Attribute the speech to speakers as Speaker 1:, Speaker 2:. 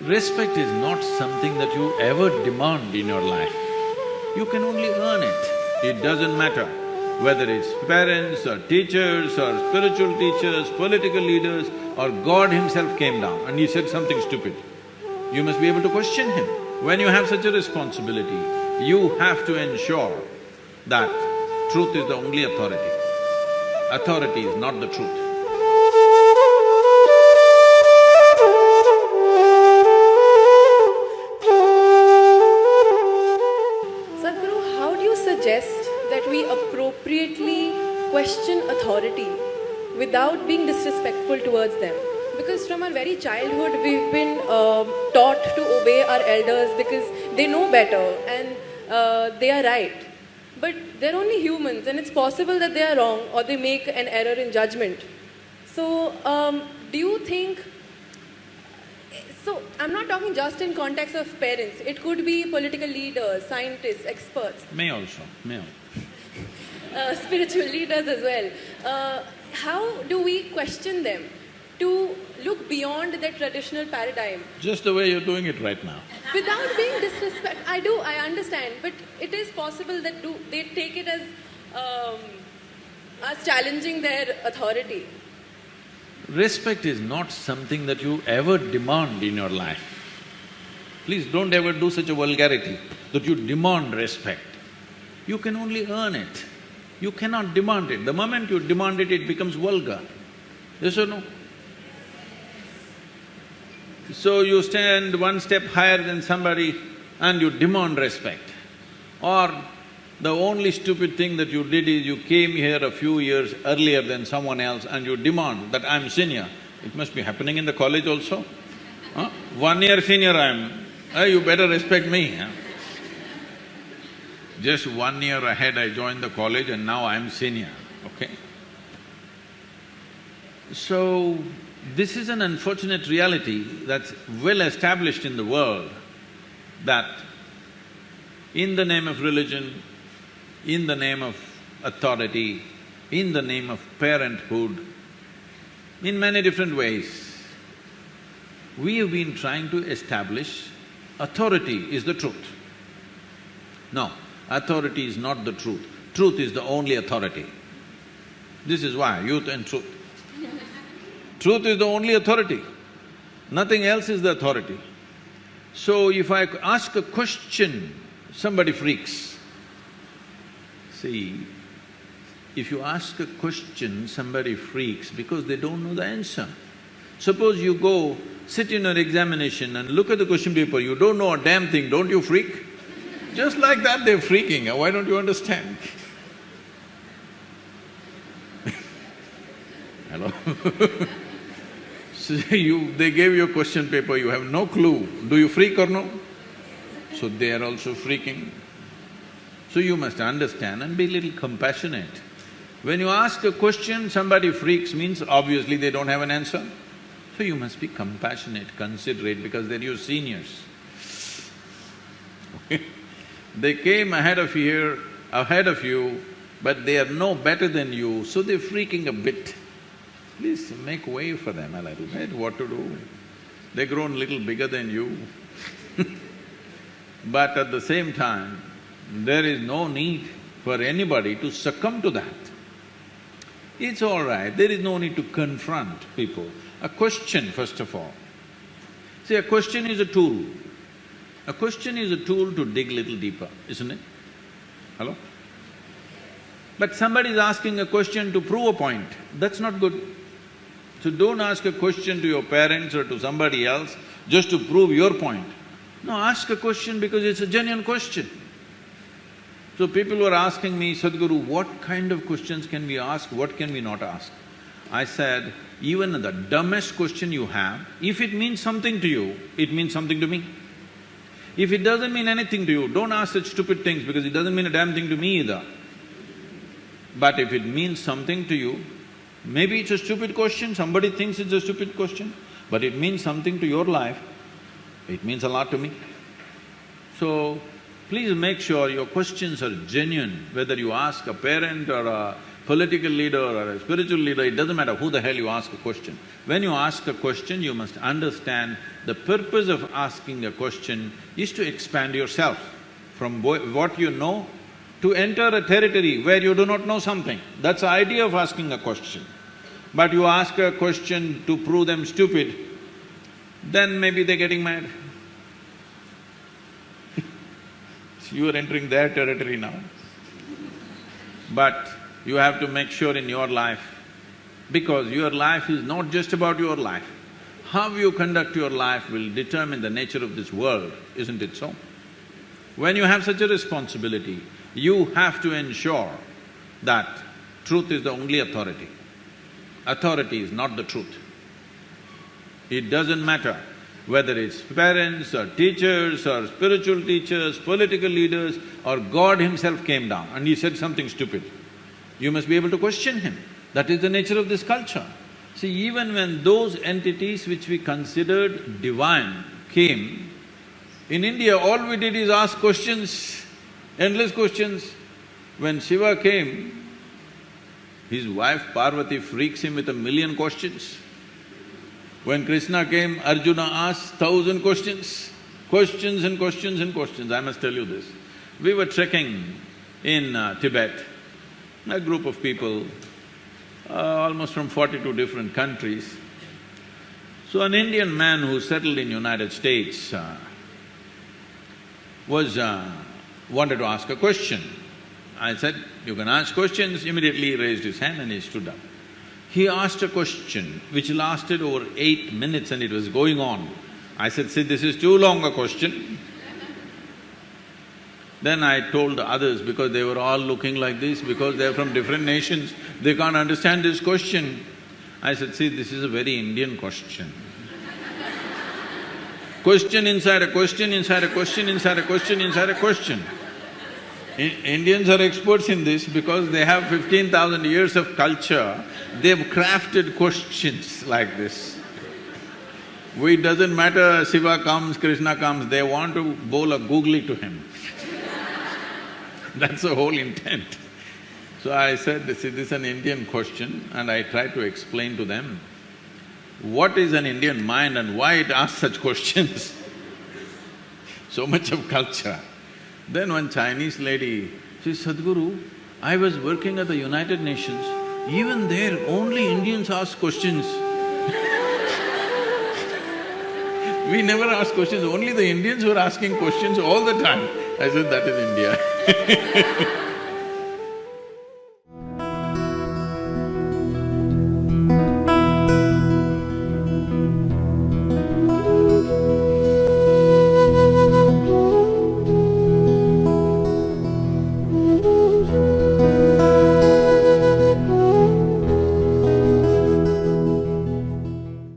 Speaker 1: Respect is not something that you ever demand in your life. You can only earn it. It doesn't matter whether it's parents or teachers or spiritual teachers, political leaders, or God himself came down and he said something stupid. You must be able to question him. When you have such a responsibility, you have to ensure that truth is the only authority. Authority is not the truth.
Speaker 2: That we appropriately question authority without being disrespectful towards them. Because from our very childhood, we've been taught to obey our elders because they know better and they are right. But they're only humans and it's possible that they are wrong or they make an error in judgment. So, do you think… So, I'm not talking just in context of parents. It could be political leaders, scientists, experts.
Speaker 1: May also.
Speaker 2: Spiritual leaders as well. How do we question them to look beyond their traditional paradigm?
Speaker 1: Just the way you're doing it right now.
Speaker 2: Without being disrespectful. I understand. But it is possible that they take it as challenging their authority.
Speaker 1: Respect is not something that you ever demand in your life. Please don't ever do such a vulgarity that you demand respect. You can only earn it. You cannot demand it. The moment you demand it, it becomes vulgar. Yes or no? So you stand one step higher than somebody and you demand respect. Or the only stupid thing that you did is you came here a few years earlier than someone else and you demand that I'm senior. It must be happening in the college also. 1 year senior I am, you better respect me. Just 1 year ahead I joined the college and now I'm senior, okay? So, this is an unfortunate reality that's well established in the world, that in the name of religion, in the name of authority, in the name of parenthood, in many different ways, we have been trying to establish authority is the truth. No, authority is not the truth. Truth is the only authority. This is why, youth and truth. Truth is the only authority. Nothing else is the authority. So if I ask a question, somebody freaks. See, if you ask a question, somebody freaks because they don't know the answer. Suppose you go, sit in an examination and look at the question paper, you don't know a damn thing, don't you freak? Just like that they're freaking, why don't you understand? Hello? So they gave you a question paper, you have no clue, do you freak or no? So they are also freaking. So you must understand and be a little compassionate. When you ask a question, somebody freaks means obviously they don't have an answer. So you must be compassionate, considerate because they're your seniors. Okay? They came ahead of you, but they are no better than you, so they're freaking a bit. Please make way for them a little bit, what to do. They've grown a little bigger than you. But at the same time, there is no need for anybody to succumb to that. It's all right, there is no need to confront people. A question, first of all. See, a question is a tool. A question is a tool to dig little deeper, isn't it? Hello? But somebody is asking a question to prove a point, that's not good. So don't ask a question to your parents or to somebody else just to prove your point. No, ask a question because it's a genuine question. So people were asking me, Sadhguru, what kind of questions can we ask, what can we not ask? I said, even the dumbest question you have, if it means something to you, it means something to me. If it doesn't mean anything to you, don't ask such stupid things because it doesn't mean a damn thing to me either. But if it means something to you, maybe it's a stupid question, somebody thinks it's a stupid question, but it means something to your life, it means a lot to me. So, please make sure your questions are genuine, whether you ask a parent or a political leader or a spiritual leader, it doesn't matter who the hell you ask a question. When you ask a question, you must understand the purpose of asking a question is to expand yourself from what you know to enter a territory where you do not know something. That's the idea of asking a question. But you ask a question to prove them stupid, then maybe they're getting mad. You are entering their territory now. But you have to make sure in your life, because your life is not just about your life. How you conduct your life will determine the nature of this world, isn't it so? When you have such a responsibility, you have to ensure that truth is the only authority. Authority is not the truth. It doesn't matter whether it's parents or teachers or spiritual teachers, political leaders, or God himself came down and he said something stupid. You must be able to question him. That is the nature of this culture. See, even when those entities which we considered divine came, in India all we did is ask questions, endless questions. When Shiva came, his wife Parvati freaks him with 1,000,000 questions. When Krishna came, Arjuna asked 1,000 questions, questions and questions and questions. I must tell you this. We were trekking in Tibet, a group of people, almost from 42 different countries. So an Indian man who settled in United States wanted to ask a question. I said, "You can ask questions." Immediately he raised his hand and he stood up. He asked a question which lasted over 8 minutes and it was going on. I said, "See, this is too long a question." Then I told the others, because they were all looking like this, because they're from different nations, they can't understand this question. I said, "See, this is a very Indian question." Question inside a question, inside a question, inside a question, inside a question. Indians are experts in this because they have 15,000 years of culture, they've crafted questions like this. It doesn't matter Shiva comes, Krishna comes, they want to bowl a googly to him. That's the whole intent. So I said, this is an Indian question, and I tried to explain to them what is an Indian mind and why it asks such questions. So much of culture. Then one Chinese lady, she said, "Sadhguru, I was working at the United Nations, even there only Indians ask questions." We never ask questions, only the Indians were asking questions all the time. I said, that is India.